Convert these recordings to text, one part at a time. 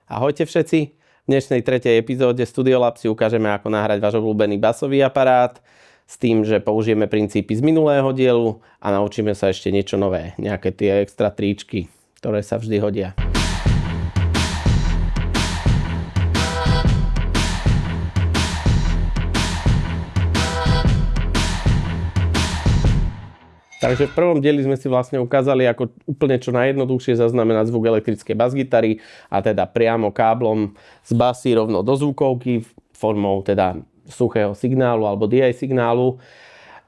Ahojte všetci, v dnešnej 3. epizóde Studiolab si ukážeme, ako nahrať váš obľúbený basový aparát s tým, že použijeme princípy z minulého dielu a naučíme sa ešte niečo nové, nejaké tie extra tričky, ktoré sa vždy hodia. Takže v prvom dieli sme si vlastne ukázali, ako úplne čo najjednoduchšie zaznamenať zvuk elektrickej basgitary, a teda priamo káblom z basy rovno do zvukovky formou teda suchého signálu alebo DI signálu.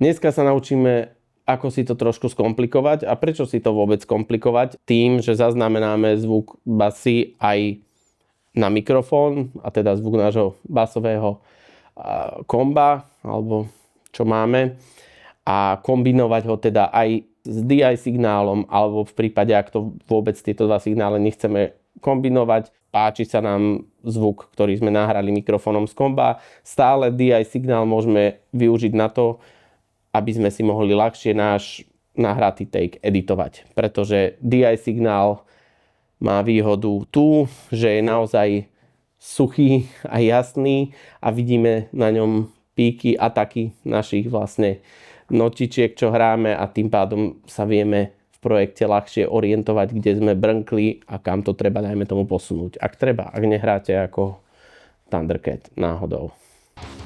Dneska sa naučíme, ako si to trošku skomplikovať a prečo si to vôbec komplikovať tým, že zaznamenáme zvuk basy aj na mikrofón, a teda zvuk nášho basového komba alebo čo máme, a kombinovať ho teda aj s DI signálom, alebo v prípade, ak to vôbec tieto dva signály nechceme kombinovať, páči sa nám zvuk, ktorý sme nahrali mikrofónom z komba, stále DI signál môžeme využiť na to, aby sme si mohli ľahšie náš nahratý take editovať. Pretože DI signál má výhodu tú, že je naozaj suchý a jasný a vidíme na ňom píky a taky našich vlastne notičiek, čo hráme, a tým pádom sa vieme v projekte ľahšie orientovať, kde sme brnkli a kam to treba, dajme tomu, posunúť. Ak treba, ak nehráte ako Thundercat náhodou.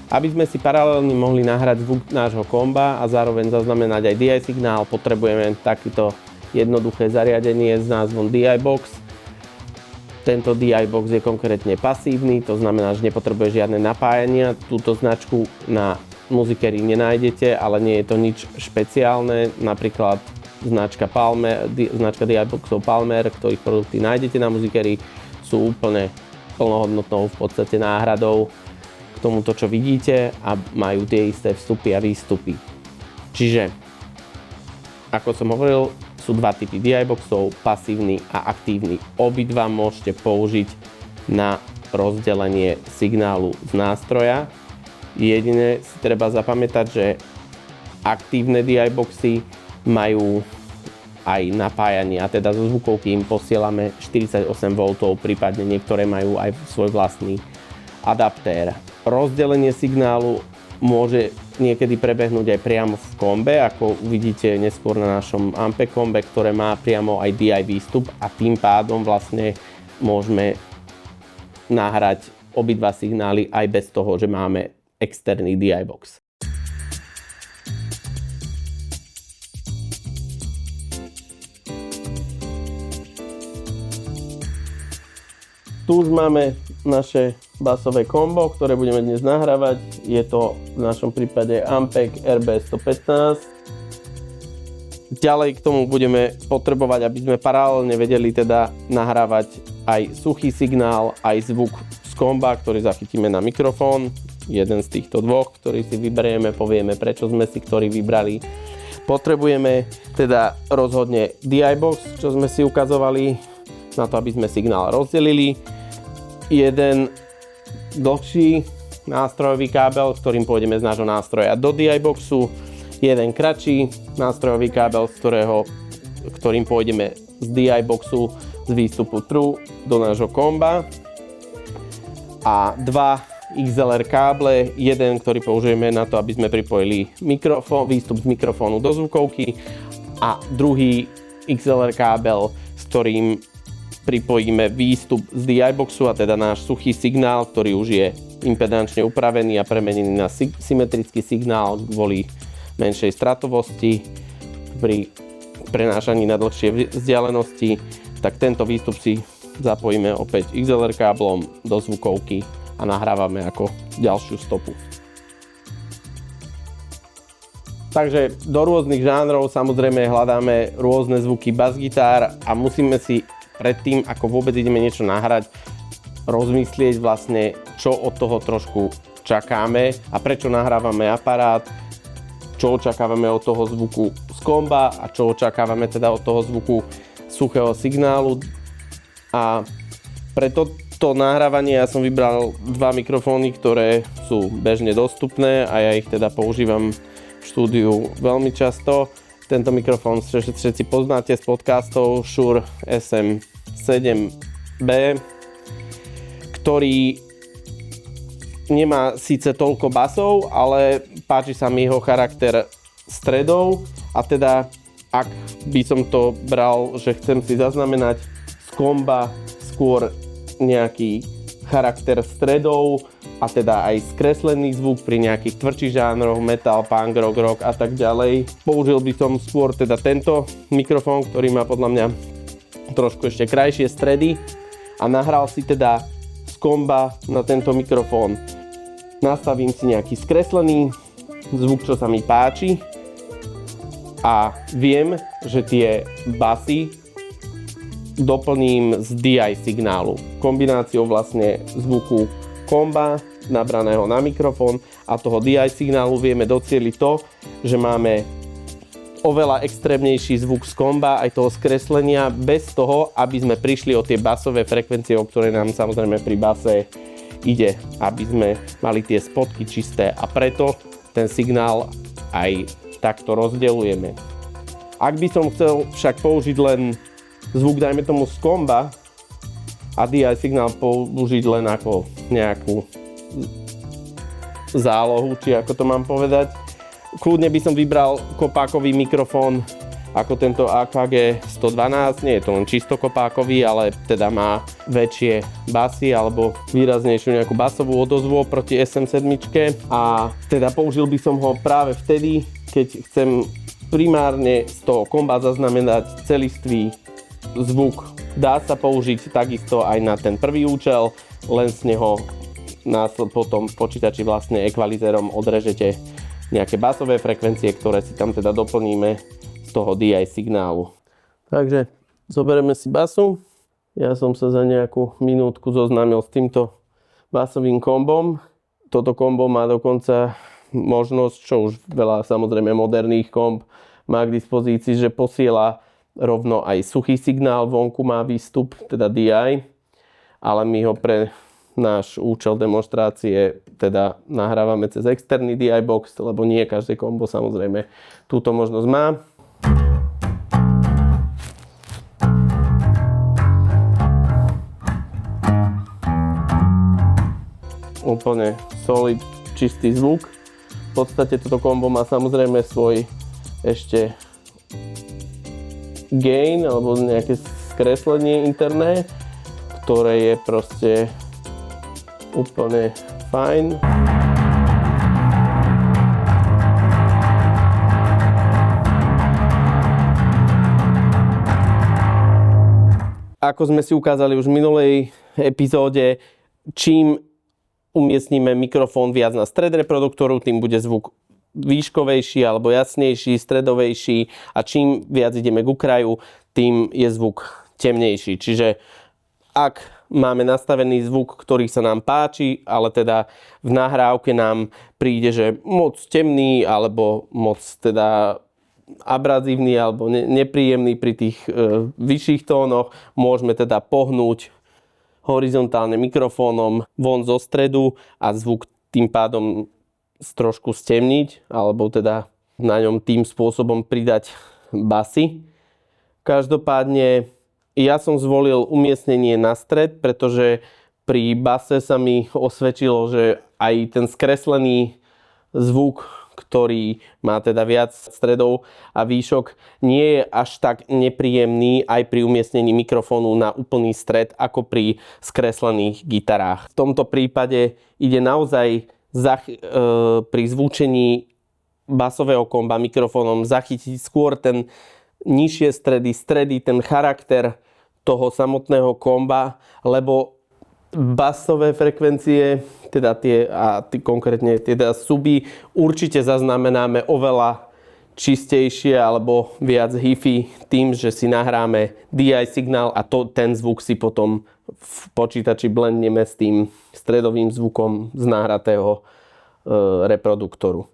Aby sme si paralelne mohli nahrať zvuk nášho komba a zároveň zaznamenať aj DI signál, potrebujeme takýto jednoduché zariadenie s názvom DI Box. Tento DI Box je konkrétne pasívny, to znamená, že nepotrebuje žiadne napájania. Túto značku na muzikery nenájdete, ale nie je to nič špeciálne. Napríklad značka DI Boxov Palmer, ktorých produkty nájdete na muzikery, sú úplne plnohodnotnou v podstate náhradou k tomuto, čo vidíte, a majú tie isté vstupy a výstupy. Čiže, ako som hovoril, sú dva typy DI Boxov, pasívny a aktívny. Obidva môžete použiť na rozdelenie signálu z nástroja. Jedine si treba zapamätať, že aktívne DI boxy majú aj napájanie, a teda zo zvukovky im posielame 48V, prípadne niektoré majú aj svoj vlastný adaptér. Rozdelenie signálu môže niekedy prebehnúť aj priamo v kombe, ako uvidíte neskôr na našom Ampe kombe, ktoré má priamo aj DI výstup, a tým pádom vlastne môžeme nahrať obidva signály aj bez toho, že máme externý DI box. Tu už máme naše basové kombo, ktoré budeme dnes nahrávať. Je to v našom prípade Ampeg RB115. Ďalej k tomu budeme potrebovať, aby sme paralelne vedeli teda nahrávať aj suchý signál, aj zvuk z komba, ktorý zachytíme na mikrofón. Jeden z týchto dvoch, ktorý si vyberieme, povieme, prečo sme si ktorý vybrali. Potrebujeme teda rozhodne DI box, čo sme si ukazovali, na to, aby sme signál rozdelili. Jeden dlhší nástrojový kábel, ktorým pôjdeme z nášho nástroja do DI boxu. Jeden kratší nástrojový kábel, ktorým pôjdeme z DI boxu z výstupu True do nášho komba. A dva XLR káble, jeden, ktorý použijeme na to, aby sme pripojili výstup z mikrofónu do zvukovky, a druhý XLR kábel, s ktorým pripojíme výstup z DI boxu, a teda náš suchý signál, ktorý už je impedančne upravený a premenený na symetrický signál kvôli menšej stratovosti pri prenášaní na dlhšie vzdialenosti. Tak tento výstup si zapojíme opäť XLR káblom do zvukovky a nahrávame ako ďalšiu stopu. Takže do rôznych žánrov samozrejme hľadáme rôzne zvuky basgitár a musíme si predtým, ako vôbec ideme niečo nahrať, rozmyslieť vlastne, čo od toho trošku čakáme a prečo nahrávame aparát, čo očakávame od toho zvuku z komba a čo očakávame teda od toho zvuku suchého signálu. A preto to nahrávanie ja som vybral dva mikrofóny, ktoré sú bežne dostupné a ja ich teda používam v štúdiu veľmi často. Tento mikrofón všetci poznáte z podcastov, Shure SM7B. ktorý nemá síce toľko basov, ale páči sa mi jeho charakter stredov a teda ak by som to bral, že chcem si zaznamenať z komba skôr nejaký charakter stredov a teda aj skreslený zvuk pri nejakých tvrdších žánroch, metal, punk, rock a tak ďalej. Použil by som skôr teda tento mikrofón, ktorý má podľa mňa trošku ešte krajšie stredy a nahral si teda z komba na tento mikrofón. Nastavím si nejaký skreslený zvuk, čo sa mi páči a viem, že tie basy doplním z DI signálu. Kombináciou vlastne zvuku komba nabraného na mikrofón a toho DI signálu vieme docieliť to, že máme oveľa extrémnejší zvuk z komba aj toho skreslenia bez toho, aby sme prišli o tie basové frekvencie, o ktoré nám samozrejme pri base ide, aby sme mali tie spotky čisté a preto ten signál aj takto rozdeľujeme. Ak by som chcel však použiť len zvuk, dajme tomu z komba a DI signál použiť len ako nejakú zálohu, či ako to mám povedať. Kľudne by som vybral kopákový mikrofón ako tento AKG 112, nie je to len čisto kopákový, ale teda má väčšie basy alebo výraznejšiu nejakú basovú odozvu proti SM7 a teda použil by som ho práve vtedy, keď chcem primárne z toho komba zaznamenať celistvý zvuk. Dá sa použiť takisto aj na ten prvý účel, len z neho potom v počítači vlastne ekvalizérom odrežete nejaké basové frekvencie, ktoré si tam teda doplníme z toho DI signálu. Takže zoberieme si basu. Ja som sa za nejakú minútku zoznámil s týmto basovým kombom. Toto kombo má dokonca možnosť, čo už veľa samozrejme moderných komb má k dispozícii, že posiela rovno aj suchý signál, vonku má výstup, teda DI, ale my ho pre náš účel demonštrácie teda nahrávame cez externý DI box, lebo nie každé kombo samozrejme túto možnosť má. Úplne solid, čistý zvuk. V podstate toto kombo má samozrejme svoj ešte gain alebo nejaké skreslenie interné, ktoré je proste úplne fajn. Ako sme si ukázali už v minulej epizóde, čím umiestnime mikrofón viac na stred reproduktoru, tým bude zvuk výškovejší alebo jasnejší, stredovejší a čím viac ideme k okraju, tým je zvuk temnejší. Čiže ak máme nastavený zvuk, ktorý sa nám páči, ale teda v nahrávke nám príde, že moc temný alebo moc teda abrazívny alebo nepríjemný pri tých vyšších tónoch, môžeme teda pohnúť horizontálne mikrofónom von zo stredu a zvuk tým pádom trošku stemniť, alebo teda na ňom tým spôsobom pridať basy. Každopádne ja som zvolil umiestnenie na stred, pretože pri base sa mi osvedčilo, že aj ten skreslený zvuk, ktorý má teda viac stredov a výšok, nie je až tak nepríjemný aj pri umiestnení mikrofónu na úplný stred, ako pri skreslených gitarách. V tomto prípade ide naozaj pri zvúčení basového komba mikrofónom zachytiť skôr ten nižšie stredy, ten charakter toho samotného komba, lebo basové frekvencie, teda konkrétne teda suby, určite zaznamenáme oveľa čistejšie alebo viac hi-fi tým, že si nahráme DI signál a ten zvuk si potom v počítači blendneme s tým stredovým zvukom z nahratého reproduktoru.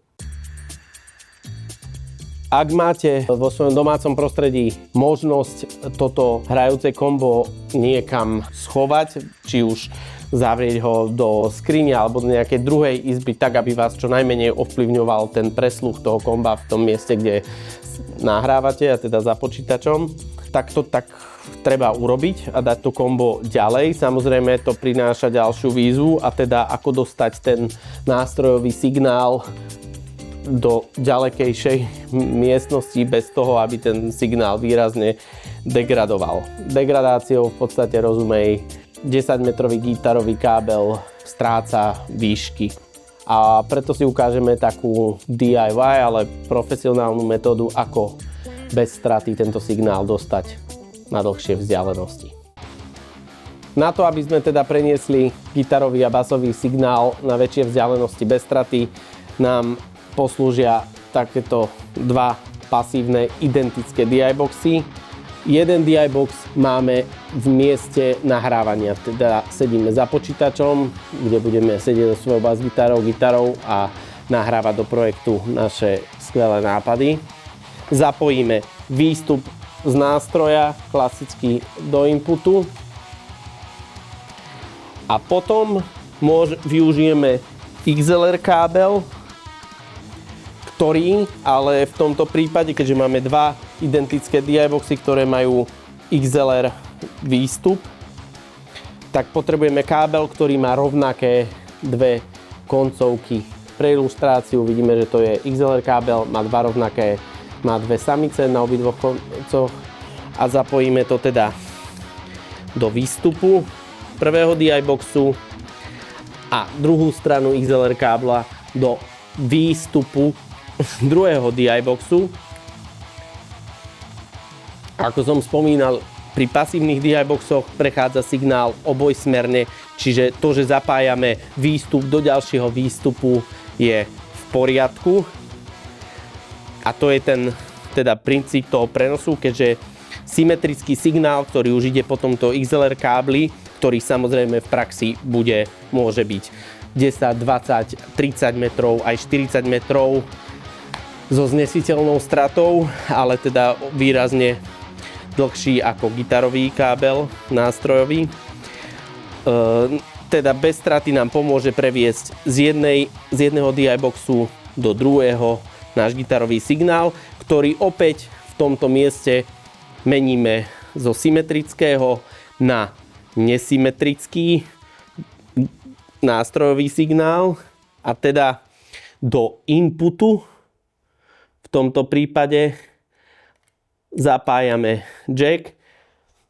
Ak máte vo svojom domácom prostredí možnosť toto hrajúce kombo niekam schovať, či už zavrieť ho do skrine alebo do nejakej druhej izby, tak aby vás čo najmenej ovplyvňoval ten presluch toho komba v tom mieste, kde nahrávate, a teda za počítačom, tak treba urobiť a dať to kombo ďalej. Samozrejme to prináša ďalšiu výzvu a teda ako dostať ten nástrojový signál do ďalekejšej miestnosti bez toho, aby ten signál výrazne degradoval. Degradáciou v podstate rozumej 10-metrový gitarový kábel stráca výšky. A preto si ukážeme takú DIY, ale profesionálnu metódu, ako bez straty tento signál dostať na dlhšie vzdialenosti. Na to, aby sme teda preniesli gitarový a basový signál na väčšie vzdialenosti bez straty, nám poslúžia takéto dva pasívne identické DI boxy. Jeden DI box máme v mieste nahrávania, teda sedíme za počítačom, kde budeme sedieť so svojou gitarou a nahrávať do projektu naše skvelé nápady. Zapojíme výstup z nástroja klasicky do inputu a potom využijeme XLR kábel, ktorý, ale v tomto prípade, keďže máme dva identické DI boxy, ktoré majú XLR výstup, tak potrebujeme kábel, ktorý má rovnaké dve koncovky. Pre ilustráciu vidíme, že to je XLR kábel, má dve samice na obidvoch koncoch a zapojíme to teda do výstupu prvého DI boxu a druhú stranu XLR kábla do výstupu druhého DI boxu. Ako som spomínal, pri pasívnych DI boxoch prechádza signál obojsmerne, čiže to, že zapájame výstup do ďalšieho výstupu, je v poriadku. A to je ten teda princíp toho prenosu, keďže symetrický signál, ktorý už ide po tomto XLR kábli, ktorý samozrejme v praxi môže byť 10, 20, 30 metrov, aj 40 metrov so znesiteľnou stratou, ale teda výrazne dlhší ako gitarový kábel nástrojový. Teda bez straty nám pomôže previesť z jedného DI boxu do druhého náš gitarový signál, ktorý opäť v tomto mieste meníme zo symetrického na nesymetrický nástrojový signál a teda do inputu v tomto prípade zapájame jack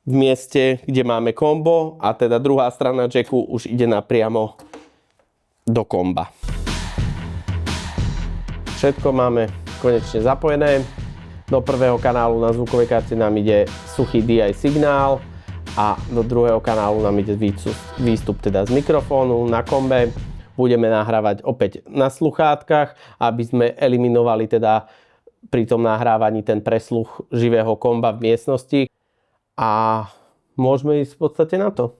v mieste, kde máme kombo a teda druhá strana jacku už ide napriamo do komba. Všetko máme konečne zapojené. Do prvého kanálu na zvukovej karte nám ide suchý DI signál a do druhého kanálu nám ide výstup teda z mikrofónu na kombe. Budeme nahrávať opäť na sluchátkach, aby sme eliminovali teda pri tom nahrávaní ten presluch živého komba v miestnosti a môžeme ísť v podstate na to.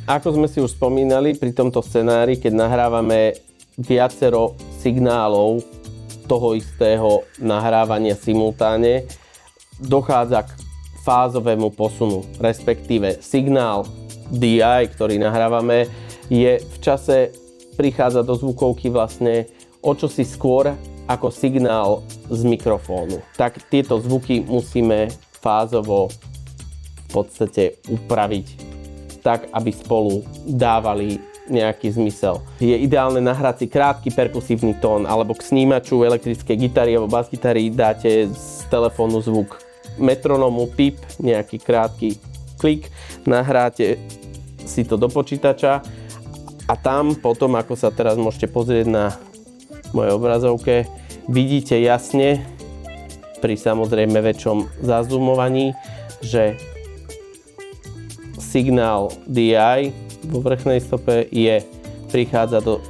Ako sme si už spomínali pri tomto scenári, keď nahrávame viacero signálov toho istého nahrávania simultáne, dochádza k fázovému posunu, respektíve signál DI, ktorý nahrávame, je v čase, prichádza do zvukovky vlastne o čosi skôr ako signál z mikrofónu. Tak tieto zvuky musíme fázovo v podstate upraviť tak, aby spolu dávali nejaký zmysel. Je ideálne nahrať si krátky perkusívny tón, alebo k snímaču elektrickej gitary alebo basgitary dáte z telefónu zvuk metronómu, pip, nejaký krátky klik, nahráte si to do počítača a tam potom, ako sa teraz môžete pozrieť na mojej obrazovke, vidíte jasne pri samozrejme väčšom zazumovaní, že signál DI vo vrchnej stope prichádza do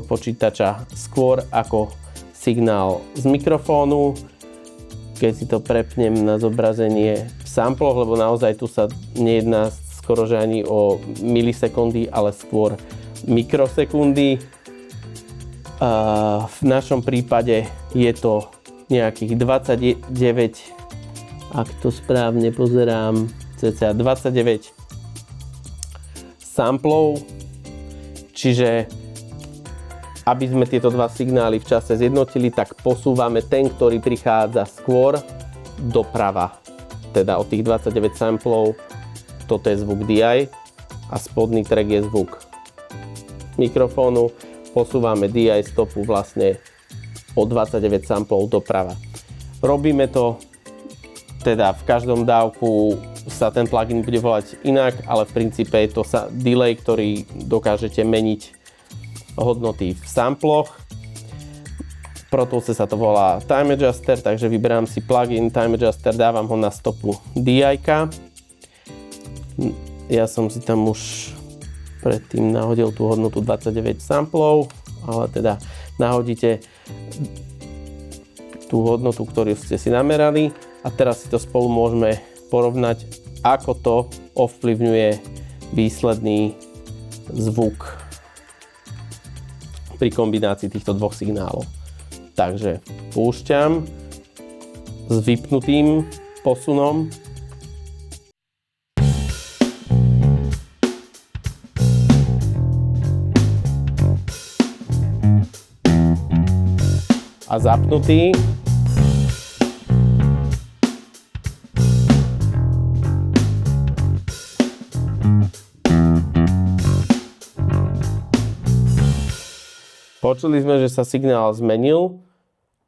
počítača skôr ako signál z mikrofónu. Keď si to prepnem na zobrazenie v samploch, lebo naozaj tu sa nejedná skoro že ani o milisekundy, ale skôr mikrosekundy. V našom prípade je to nejakých 29, ak to správne pozerám, cca 29 samplov, čiže aby sme tieto dva signály v čase zjednotili, tak posúvame ten, ktorý prichádza skôr doprava. Teda od tých 29 samplov, toto je zvuk DI a spodný track je zvuk mikrofónu. Posúvame DI stopu vlastne o 29 samplov doprava. Robíme to, teda v každom dávku sa ten plugin bude volať inak, ale v princípe je to delay, ktorý dokážete meniť hodnoty v samploch. Pro Toolse sa to volá Time Adjuster, takže vyberám si plugin Time Adjuster, dávam ho na stopu DI-ka. Ja som si tam už predtým nahodil tú hodnotu 29 samplov, ale teda nahodíte tú hodnotu, ktorú ste si namerali a teraz si to spolu môžeme porovnať, ako to ovplyvňuje výsledný zvuk pri kombinácii týchto dvoch signálov. Takže púšťam s vypnutým posunom. A zapnutý. Počuli sme, že sa signál zmenil,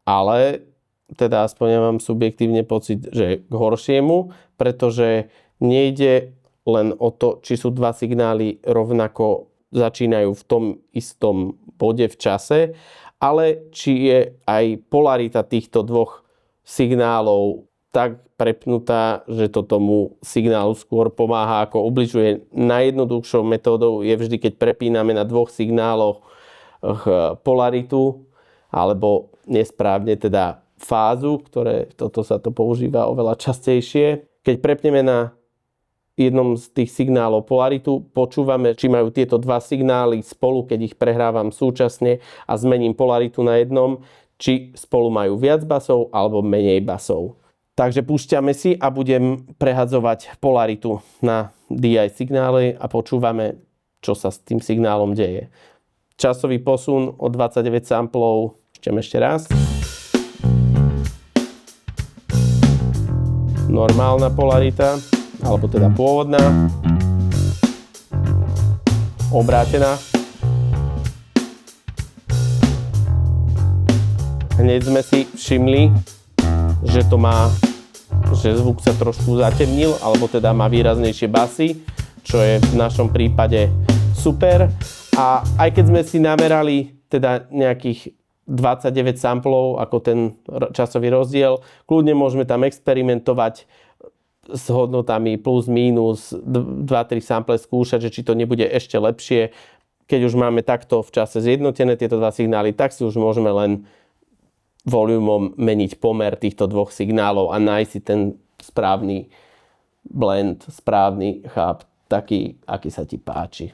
ale teda aspoň ja mám subjektívne pocit, že k horšiemu, pretože nejde len o to, či sú dva signály rovnako začínajú v tom istom bode v čase, ale či je aj polarita týchto dvoch signálov tak prepnutá, že to tomu signálu skôr pomáha ako ubližuje. Najjednoduchšou metódou je vždy, keď prepíname na dvoch signáloch polaritu alebo nesprávne teda fázu, toto sa to používa oveľa častejšie. Keď prepneme na jednom z tých signálov polaritu, počúvame, či majú tieto dva signály spolu, keď ich prehrávam súčasne a zmením polaritu na jednom, či spolu majú viac basov alebo menej basov. Takže púšťame si a budem prehadzovať polaritu na DI signály a počúvame, čo sa s tým signálom deje. Časový posun o 29 samplov, ešte raz. Normálna polarita, alebo teda pôvodná. Obrátená. Hneď sme si všimli, že zvuk sa trošku zatemnil, alebo teda má výraznejšie basy, čo je v našom prípade super. A aj keď sme si namerali teda nejakých 29 samplov ako ten časový rozdiel, kľudne môžeme tam experimentovať s hodnotami plus, minus, 2-3 sample skúšať, že či to nebude ešte lepšie. Keď už máme takto v čase zjednotené tieto dva signály, tak si už môžeme len volumom meniť pomer týchto dvoch signálov a nájsť si ten správny blend, správny cháp, taký, aký sa ti páči.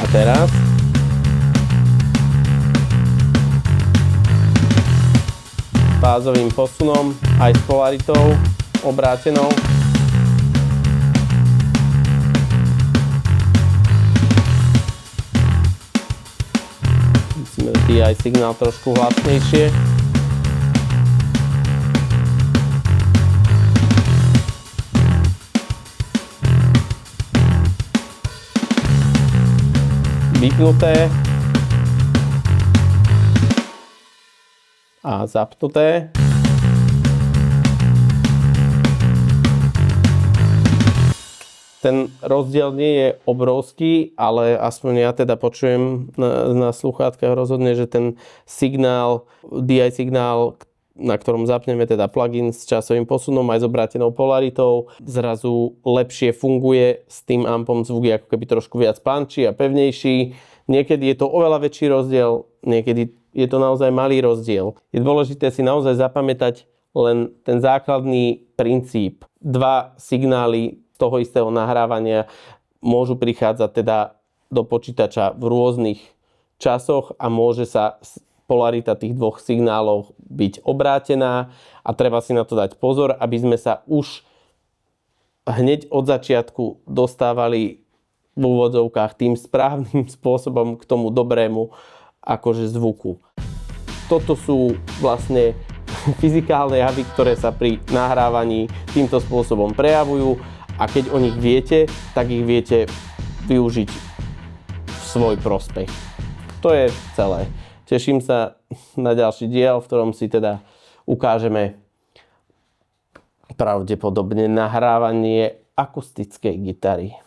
A teraz fázovým posunom aj s polaritou obrátenou DI signál trošku hlasnejšie. Vypnuté a zapnuté. Ten rozdiel nie je obrovský, ale aspoň ja teda počujem na sluchátkach rozhodne, že ten signál, DI signál, na ktorom zapneme teda plugin s časovým posunom aj s obrátenou polaritou, zrazu lepšie funguje, s tým ampom zvuk je ako keby trošku viac punčí a pevnejší. Niekedy je to oveľa väčší rozdiel, niekedy je to naozaj malý rozdiel. Je dôležité si naozaj zapamätať, len ten základný princíp. Dva signály toho istého nahrávania môžu prichádzať teda do počítača v rôznych časoch a môže sa polarita tých dvoch signálov byť obrátená a treba si na to dať pozor, aby sme sa už hneď od začiatku dostávali v úvodzovkách tým správnym spôsobom k tomu dobrému akože zvuku. Toto sú vlastne fyzikálne javy, ktoré sa pri nahrávaní týmto spôsobom prejavujú a keď o nich viete, tak ich viete využiť v svoj prospech. To je celé. Teším sa na ďalší diel, v ktorom si teda ukážeme pravdepodobne nahrávanie akustickej gitary.